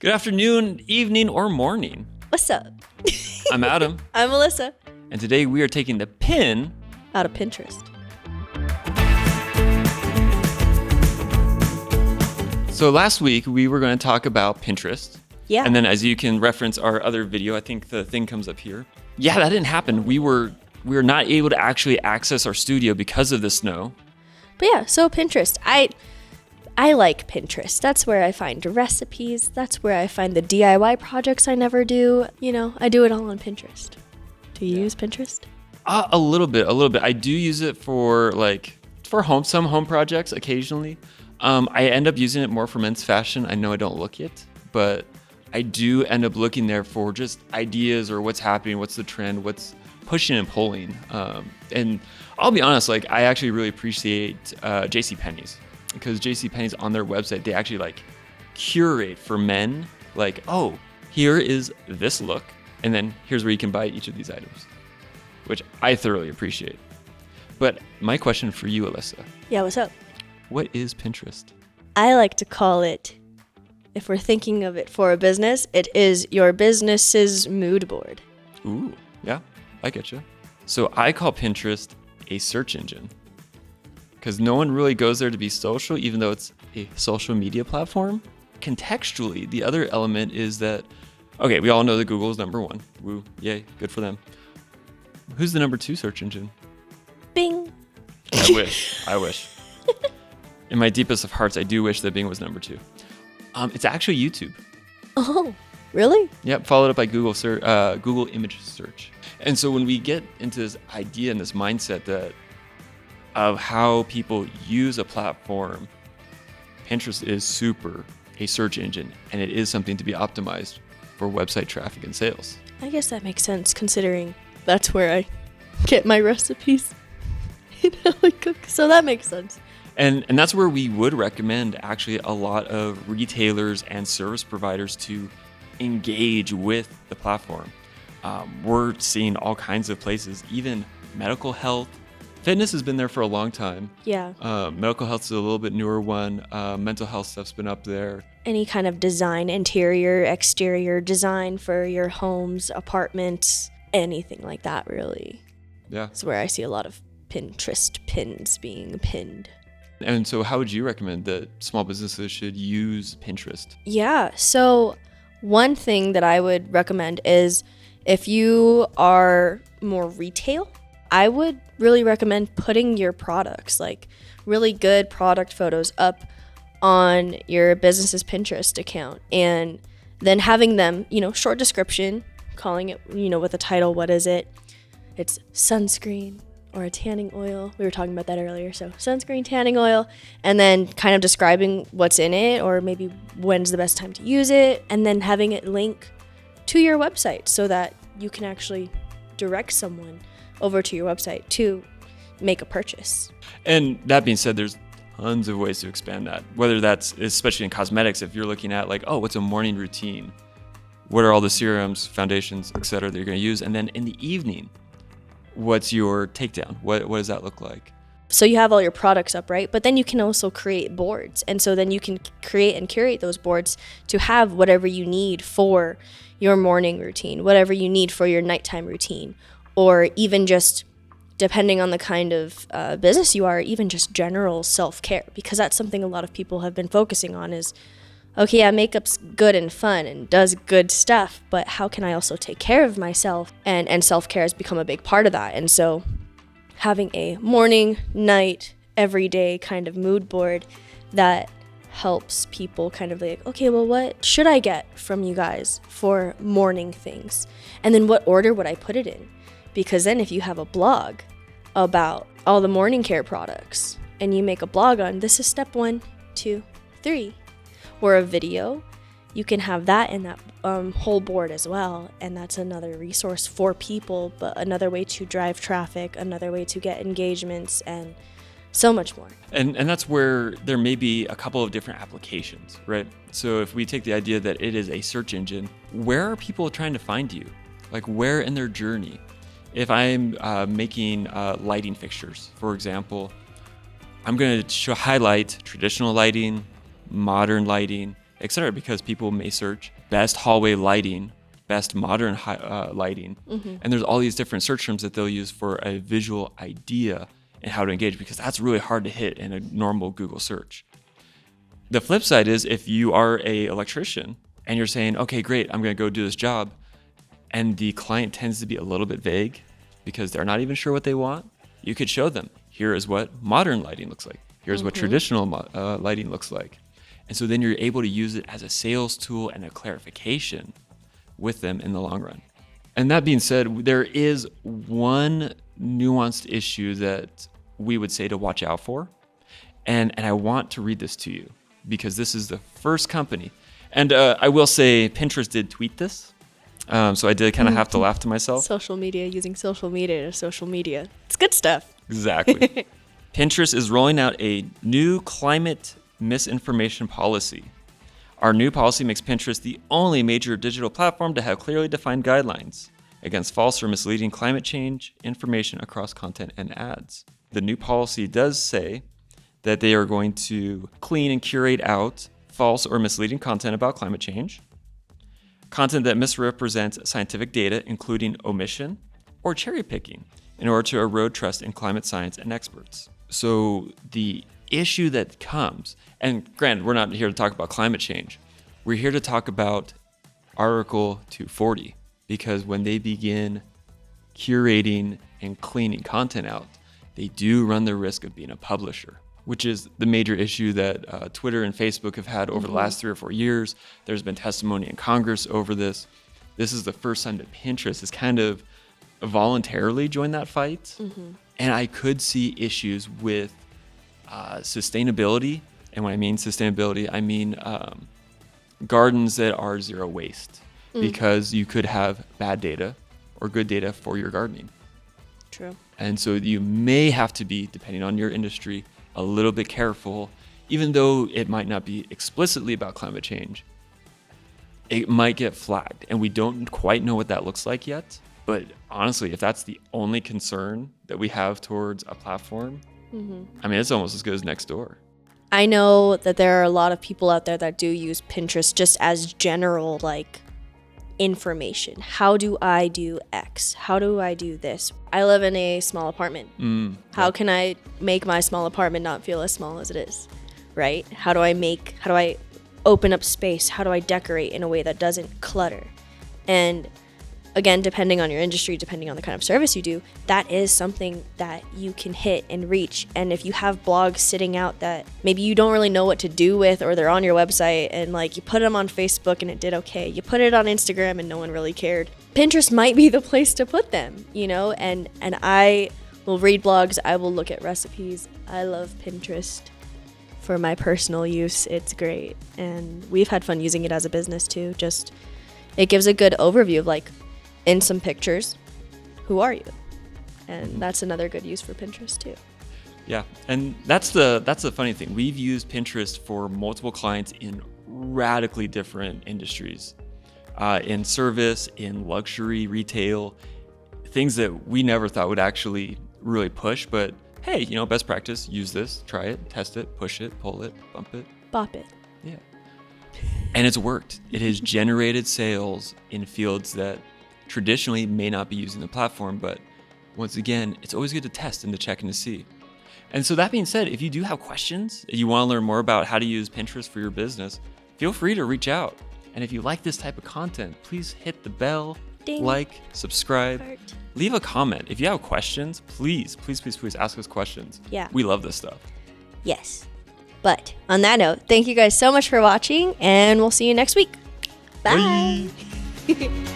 Good afternoon, evening, or morning. What's up? I'm Adam, I'm Melissa. and today we are taking the pin Out of Pinterest. So last week we were going to talk about Pinterest. Yeah. And then as you can reference our other video, I think the thing comes up here. Yeah, that didn't happen. We were not able to actually access our studio because of the snow. But yeah, so Pinterest. I like Pinterest. That's where I find recipes. That's where I find the DIY projects I never do. You know, I do it all on Pinterest. Do you use Pinterest? A little bit. I do use it for some home projects occasionally. I end up using it more for men's fashion. I know I don't look it, but I do end up looking there for just ideas or what's happening, what's the trend, what's pushing and pulling. And I'll be honest, I actually really appreciate JCPenney's, because JCPenney's on their website, they actually curate for men, oh, here is this look, and then here's where you can buy each of these items, which I thoroughly appreciate. But my question for you, Alyssa. Yeah, what's up? What is Pinterest? I like to call it, if we're thinking of it for a business, it is your business's mood board. Ooh, yeah, I get you. So I call Pinterest a search engine, because no one really goes there to be social, even though it's a social media platform. Contextually, the other element is that, okay, we all know that Google is number one. Woo, yay, good for them. Who's the number two search engine? Bing. I wish. In my deepest of hearts, I do wish that Bing was number two. It's actually YouTube. Oh, really? Yep, followed up by Google image search. And so when we get into this idea and this mindset of how people use a platform, Pinterest is super a search engine, and it is something to be optimized for website traffic and sales. I guess that makes sense, considering that's where I get my recipes. I cook, so that makes sense. And that's where we would recommend actually a lot of retailers and service providers to engage with the platform. We're seeing all kinds of places, even medical health. Fitness has been there for a long time. Yeah. Medical health is a little bit newer one. Mental health stuff's been up there. Any kind of design, interior, exterior design for your homes, apartments, anything like that, really. Yeah. That's where I see a lot of Pinterest pins being pinned. And so how would you recommend that small businesses should use Pinterest? Yeah, so one thing that I would recommend is if you are more retail, I would really recommend putting your products, really good product photos, up on your business's Pinterest account, and then having them, short description, calling it, with a title, what is it? It's sunscreen or a tanning oil. We were talking about that earlier. So sunscreen, tanning oil, and then kind of describing what's in it, or maybe when's the best time to use it, and then having it link to your website so that you can actually direct someone over to your website to make a purchase. And that being said, there's tons of ways to expand that, whether that's, especially in cosmetics, if you're looking at what's a morning routine? What are all the serums, foundations, etc. that you're going to use? And then in the evening, what's your takedown? What does that look like? So you have all your products up, right? But then you can also create boards. And so then you can create and curate those boards to have whatever you need for your morning routine, whatever you need for your nighttime routine, or even just, depending on the kind of business you are, even just general self-care, because that's something a lot of people have been focusing on is, okay, yeah, makeup's good and fun and does good stuff, but how can I also take care of myself? And self-care has become a big part of that. And so having a morning, night, everyday kind of mood board that helps people kind of okay, well, what should I get from you guys for morning things? And then what order would I put it in? Because then if you have a blog about all the morning care products and you make a blog on this is step 1, 2, 3, or a video, you can have that in that whole board as well. And that's another resource for people, but another way to drive traffic, another way to get engagements, and so much more. And that's where there may be a couple of different applications, right? So if we take the idea that it is a search engine, where are people trying to find you? Where in their journey? If I'm making lighting fixtures, for example, I'm going to highlight traditional lighting, modern lighting, etc. Because people may search best hallway lighting, best modern lighting, and there's all these different search terms that they'll use for a visual idea and how to engage, because that's really hard to hit in a normal Google search. The flip side is if you are a electrician and you're saying, okay, great, I'm going to go do this job, and the client tends to be a little bit vague because they're not even sure what they want, you could show them, here is what modern lighting looks like. Here's what traditional lighting looks like. And so then you're able to use it as a sales tool and a clarification with them in the long run. And that being said, there is one nuanced issue that we would say to watch out for. And I want to read this to you because this is the first company. And I will say Pinterest did tweet this. So I did kind of have to laugh to myself. Social media, using social media to social media. It's good stuff. Exactly. Pinterest is rolling out a new climate misinformation policy. Our new policy makes Pinterest the only major digital platform to have clearly defined guidelines against false or misleading climate change information across content and ads. The new policy does say that they are going to clean and curate out false or misleading content about climate change, content that misrepresents scientific data, including omission or cherry picking, in order to erode trust in climate science and experts. So the issue that comes, and granted, we're not here to talk about climate change. We're here to talk about Article 240, because when they begin curating and cleaning content out, they do run the risk of being a publisher, which is the major issue that Twitter and Facebook have had over the last 3 or 4 years. There's been testimony in Congress over this. This is the first time that Pinterest has kind of voluntarily joined that fight. And I could see issues with sustainability. And when I mean sustainability, I mean gardens that are zero waste, because you could have bad data or good data for your gardening. True. And so you may have to be, depending on your industry, a little bit careful, even though it might not be explicitly about climate change. It might get flagged, and we don't quite know what that looks like yet. But honestly, if that's the only concern that we have towards a platform, I mean, it's almost as good as Nextdoor. I know that there are a lot of people out there that do use Pinterest just as general, like, information. How do I do X? How do I do this? I live in a small apartment. How can I make my small apartment not feel as small as it is, right? How do I open up space? How do I decorate in a way that doesn't clutter? And again, depending on your industry, depending on the kind of service you do, that is something that you can hit and reach. And if you have blogs sitting out that maybe you don't really know what to do with, or they're on your website and like you put them on Facebook and it did okay, you put it on Instagram and no one really cared, Pinterest might be the place to put them, you know? And I will read blogs, I will look at recipes. I love Pinterest for my personal use. It's great. And we've had fun using it as a business too. Just, it gives a good overview of like, in some pictures, who are you? And that's another good use for Pinterest too. Yeah, and that's the funny thing. We've used Pinterest for multiple clients in radically different industries, in service, in luxury, retail, things that we never thought would actually really push. But hey, you know, best practice, use this, try it, test it, push it, pull it, bump it. Bop it. Yeah. And it's worked. It has generated sales in fields that traditionally may not be using the platform, but once again, it's always good to test and to check and to see. And so that being said, if you do have questions, if you want to learn more about how to use Pinterest for your business, feel free to reach out. And if you like this type of content, please hit the bell, Ding. like, subscribe, Heart. leave a comment. If you have questions, please ask us questions. Yeah. We love this stuff. Yes. But on that note, thank you guys so much for watching, and we'll see you next week. Bye. Bye.